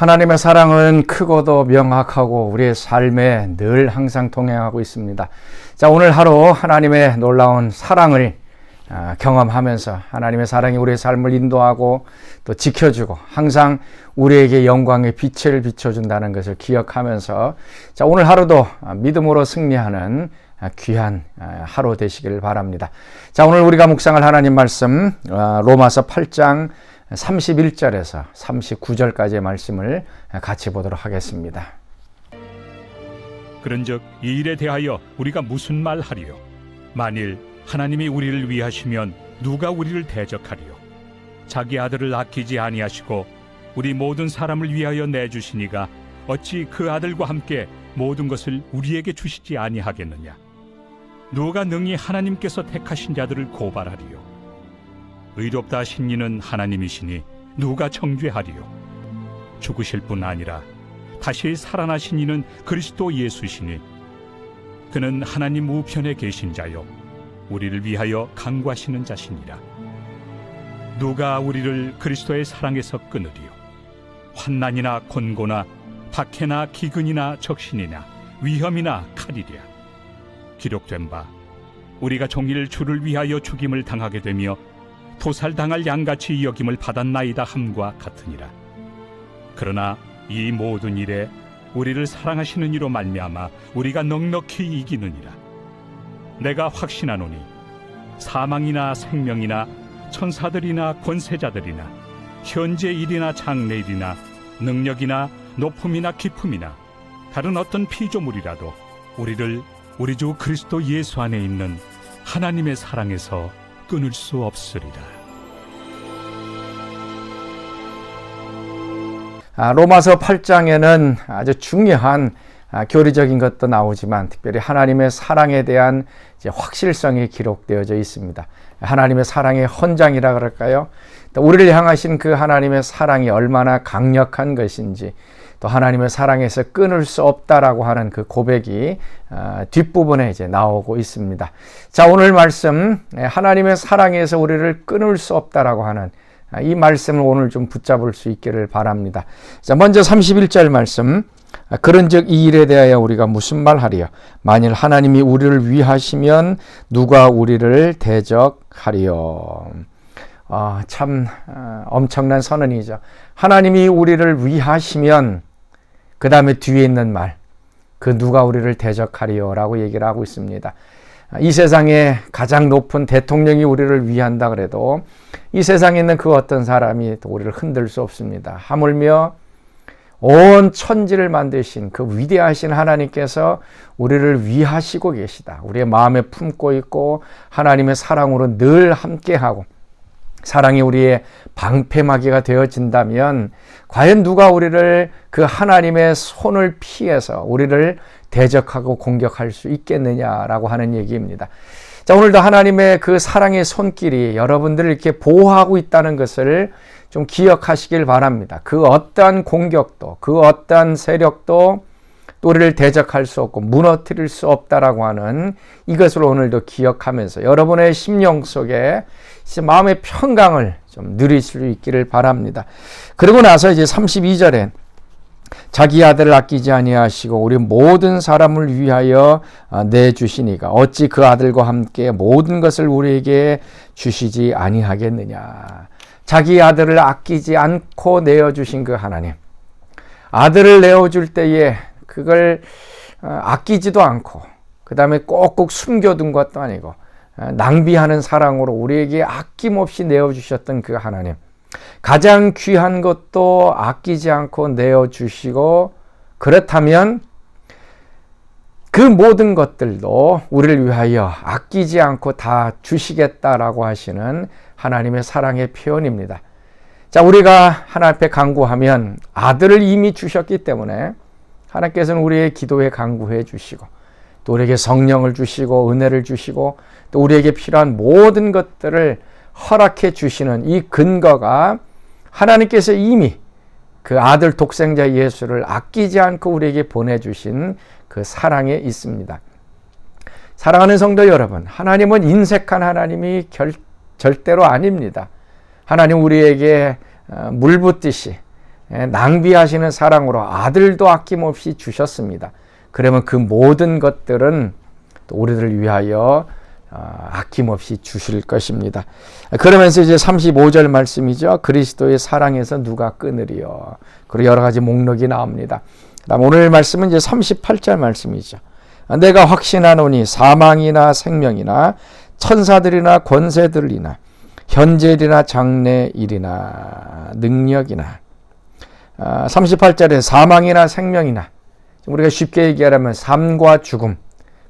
하나님의 사랑은 크고도 명확하고 우리의 삶에 늘 항상 동행하고 있습니다. 자, 오늘 하루 하나님의 놀라운 사랑을 경험하면서 하나님의 사랑이 우리의 삶을 인도하고 또 지켜주고 항상 우리에게 영광의 빛을 비춰준다는 것을 기억하면서 자, 오늘 하루도 믿음으로 승리하는 귀한 하루 되시길 바랍니다. 자, 오늘 우리가 묵상할 하나님 말씀 로마서 8장 31절에서 39절까지의 말씀을 같이 보도록 하겠습니다. 그런즉 이 일에 대하여 우리가 무슨 말하리요? 만일 하나님이 우리를 위하시면 누가 우리를 대적하리요? 자기 아들을 아끼지 아니하시고 우리 모든 사람을 위하여 내주시니가 어찌 그 아들과 함께 모든 것을 우리에게 주시지 아니하겠느냐? 누가 능히 하나님께서 택하신 자들을 고발하리요? 의롭다 하신 이는 하나님이시니 누가 정죄하리요? 죽으실 뿐 아니라 다시 살아나신 이는 그리스도 예수시니 그는 하나님 우편에 계신 자요 우리를 위하여 간구하시는 자시니라. 누가 우리를 그리스도의 사랑에서 끊으리요? 환난이나 곤고나 박해나 기근이나 적신이나 위험이나 칼이랴. 기록된 바 우리가 종일 주를 위하여 죽임을 당하게 되며 도살당할 양같이 여김을 받았나이다 함과 같으니라. 그러나 이 모든 일에 우리를 사랑하시는 이로 말미암아 우리가 넉넉히 이기느니라. 내가 확신하노니 사망이나 생명이나 천사들이나 권세자들이나 현재 일이나 장래일이나 능력이나 높음이나 깊음이나 다른 어떤 피조물이라도 우리를 우리 주 그리스도 예수 안에 있는 하나님의 사랑에서 끊을 수 없으리라. 로마서 8장에는 아주 중요한 교리적인 것도 나오지만 특별히 하나님의 사랑에 대한 확실성이 기록되어져 있습니다. 하나님의 사랑의 헌장이라 그럴까요? 또 우리를 향하신 그 하나님의 사랑이 얼마나 강력한 것인지 또 하나님의 사랑에서 끊을 수 없다라고 하는 그 고백이 뒷부분에 이제 나오고 있습니다. 자, 오늘 말씀 하나님의 사랑에서 우리를 끊을 수 없다라고 하는 이 말씀을 오늘 좀 붙잡을 수 있기를 바랍니다. 자, 먼저 31절 말씀. 그런즉 이 일에 대하여 우리가 무슨 말하리요? 만일 하나님이 우리를 위하시면 누가 우리를 대적하리요? 참 엄청난 선언이죠. 하나님이 우리를 위하시면 그 다음에 뒤에 있는 말, 그 누가 우리를 대적하리요? 라고 얘기를 하고 있습니다. 이 세상에 가장 높은 대통령이 우리를 위한다 그래도 이 세상에 있는 그 어떤 사람이 또 우리를 흔들 수 없습니다. 하물며 온 천지를 만드신 그 위대하신 하나님께서 우리를 위하시고 계시다. 우리의 마음에 품고 있고 하나님의 사랑으로 늘 함께하고 사랑이 우리의 방패막이가 되어진다면 과연 누가 우리를 그 하나님의 손을 피해서 우리를 대적하고 공격할 수 있겠느냐라고 하는 얘기입니다. 자, 오늘도 하나님의 그 사랑의 손길이 여러분들을 이렇게 보호하고 있다는 것을 좀 기억하시길 바랍니다. 그 어떠한 공격도 그 어떠한 세력도 또 우리를 대적할 수 없고 무너뜨릴 수 없다라고 하는 이것을 오늘도 기억하면서 여러분의 심령 속에 마음의 평강을 좀 누릴 수 있기를 바랍니다. 그리고 나서 이제 32절에 자기 아들을 아끼지 아니하시고 우리 모든 사람을 위하여 내주시니가 어찌 그 아들과 함께 모든 것을 우리에게 주시지 아니하겠느냐. 자기 아들을 아끼지 않고 내어주신 그 하나님, 아들을 내어줄 때에 그걸 아끼지도 않고 그 다음에 꼭꼭 숨겨둔 것도 아니고 낭비하는 사랑으로 우리에게 아낌없이 내어주셨던 그 하나님, 가장 귀한 것도 아끼지 않고 내어주시고 그렇다면 그 모든 것들도 우리를 위하여 아끼지 않고 다 주시겠다라고 하시는 하나님의 사랑의 표현입니다. 자, 우리가 하나님 앞에 간구하면 아들을 이미 주셨기 때문에 하나님께서는 우리의 기도에 간구해 주시고 또 우리에게 성령을 주시고 은혜를 주시고 또 우리에게 필요한 모든 것들을 허락해 주시는 이 근거가 하나님께서 이미 그 아들 독생자 예수를 아끼지 않고 우리에게 보내주신 그 사랑에 있습니다. 사랑하는 성도 여러분, 하나님은 인색한 하나님이 절대로 아닙니다. 하나님 우리에게 물 붓듯이 낭비하시는 사랑으로 아들도 아낌없이 주셨습니다. 그러면 그 모든 것들은 또 우리들을 위하여 아낌없이 주실 것입니다. 그러면서 이제 35절 말씀이죠. 그리스도의 사랑에서 누가 끊으리요. 그리고 여러 가지 목록이 나옵니다. 그다음 오늘 말씀은 이제 38절 말씀이죠. 내가 확신하노니 사망이나 생명이나 천사들이나 권세들이나 현재일이나 장래일이나 능력이나 38절에 사망이나 생명이나 우리가 쉽게 얘기하면 삶과 죽음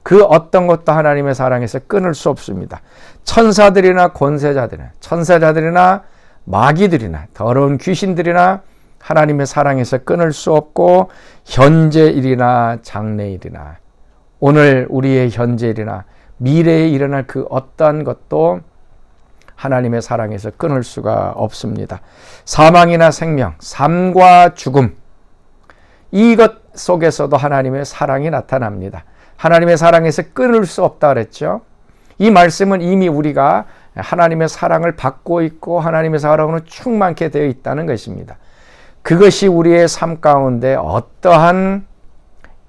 그 어떤 것도 하나님의 사랑에서 끊을 수 없습니다. 천사들이나 권세자들이나 천사자들이나 마귀들이나 더러운 귀신들이나 하나님의 사랑에서 끊을 수 없고 현재일이나 장래일이나 오늘 우리의 현재일이나 미래에 일어날 그 어떠한 것도 하나님의 사랑에서 끊을 수가 없습니다. 사망이나 생명, 삶과 죽음 이것 속에서도 하나님의 사랑이 나타납니다. 하나님의 사랑에서 끊을 수 없다 그랬죠. 이 말씀은 이미 우리가 하나님의 사랑을 받고 있고 하나님의 사랑으로 충만케 되어 있다는 것입니다. 그것이 우리의 삶 가운데 어떠한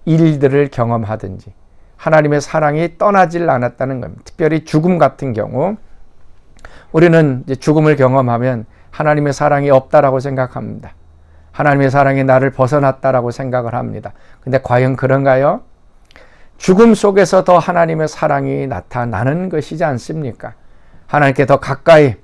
일들을 경험하든지 하나님의 사랑이 떠나질 않았다는 겁니다. 특별히 죽음 같은 경우 우리는 이제 죽음을 경험하면 하나님의 사랑이 없다라고 생각합니다. 하나님의 사랑이 나를 벗어났다라고 생각을 합니다. 근데 과연 그런가요? 죽음 속에서 더 하나님의 사랑이 나타나는 것이지 않습니까? 하나님께 더 가까이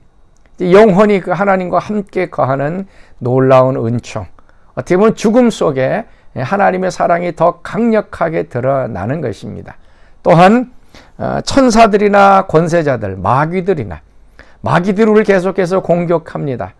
영원히 그 하나님과 함께 거하는 놀라운 은총. 어떻게 보면 죽음 속에 하나님의 사랑이 더 강력하게 드러나는 것입니다. 또한 천사들이나 권세자들, 마귀들이 우리를 계속해서 공격합니다.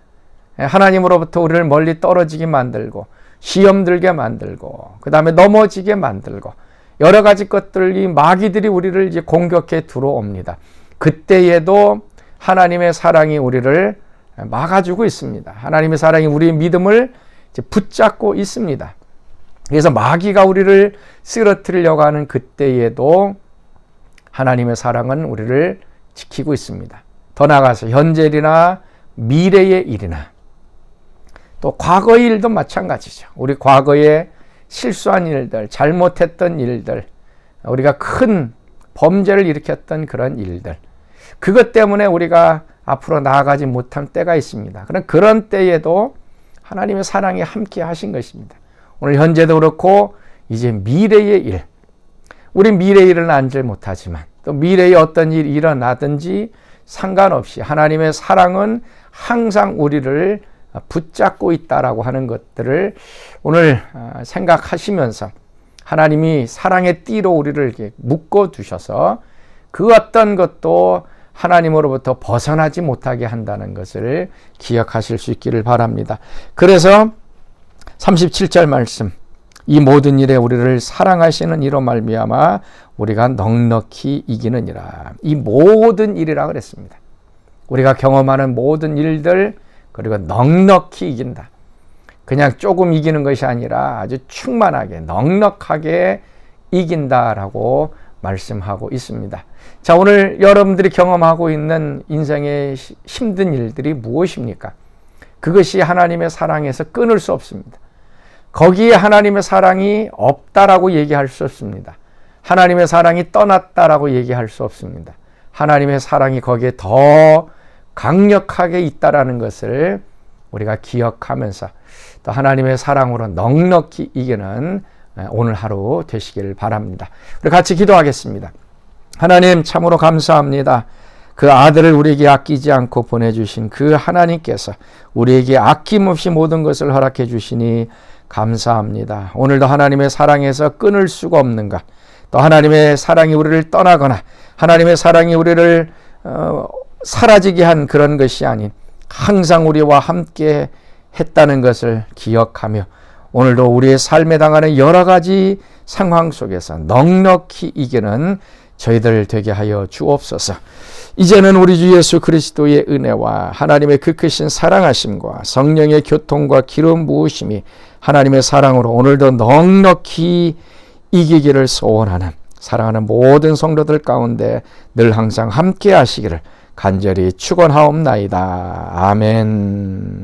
하나님으로부터 우리를 멀리 떨어지게 만들고 시험 들게 만들고 그 다음에 넘어지게 만들고 여러 가지 것들이 마귀들이 우리를 이제 공격해 들어옵니다. 그때에도 하나님의 사랑이 우리를 막아주고 있습니다. 하나님의 사랑이 우리의 믿음을 이제 붙잡고 있습니다. 그래서 마귀가 우리를 쓰러뜨리려고 하는 그때에도 하나님의 사랑은 우리를 지키고 있습니다. 더 나아가서 현재일이나 미래의 일이나 또 과거의 일도 마찬가지죠. 우리 과거에 실수한 일들, 잘못했던 일들, 우리가 큰 범죄를 일으켰던 그런 일들, 그것 때문에 우리가 앞으로 나아가지 못한 때가 있습니다. 그런 때에도 하나님의 사랑이 함께 하신 것입니다. 오늘 현재도 그렇고 이제 미래의 일, 우리 미래의 일은 알지 못하지만 또 미래에 어떤 일이 일어나든지 상관없이 하나님의 사랑은 항상 우리를 붙잡고 있다라고 하는 것들을 오늘 생각하시면서 하나님이 사랑의 띠로 우리를 이렇게 묶어 두셔서 그 어떤 것도 하나님으로부터 벗어나지 못하게 한다는 것을 기억하실 수 있기를 바랍니다. 그래서 37절 말씀, 이 모든 일에 우리를 사랑하시는 이로 말미암아 우리가 넉넉히 이기느니라. 이 모든 일이라 그랬습니다. 우리가 경험하는 모든 일들 그리고 넉넉히 이긴다. 그냥 조금 이기는 것이 아니라 아주 충만하게 넉넉하게 이긴다라고 말씀하고 있습니다. 자, 오늘 여러분들이 경험하고 있는 인생의 힘든 일들이 무엇입니까? 그것이 하나님의 사랑에서 끊을 수 없습니다. 거기에 하나님의 사랑이 없다라고 얘기할 수 없습니다. 하나님의 사랑이 떠났다라고 얘기할 수 없습니다. 하나님의 사랑이 거기에 더 강력하게 있다라는 것을 우리가 기억하면서 또 하나님의 사랑으로 넉넉히 이기는 오늘 하루 되시길 바랍니다. 우리 같이 기도하겠습니다. 하나님 참으로 감사합니다. 그 아들을 우리에게 아끼지 않고 보내주신 그 하나님께서 우리에게 아낌없이 모든 것을 허락해 주시니 감사합니다. 오늘도 하나님의 사랑에서 끊을 수가 없는 것, 또 하나님의 사랑이 우리를 떠나거나 하나님의 사랑이 우리를 사라지게 한 그런 것이 아닌 항상 우리와 함께 했다는 것을 기억하며 오늘도 우리의 삶에 당하는 여러 가지 상황 속에서 넉넉히 이기는 저희들 되게 하여 주옵소서. 이제는 우리 주 예수 그리스도의 은혜와 하나님의 그 크신 사랑하심과 성령의 교통과 기름 부으심이 하나님의 사랑으로 오늘도 넉넉히 이기기를 소원하는 사랑하는 모든 성도들 가운데 늘 항상 함께 하시기를 간절히 축원하옵나이다. 아멘.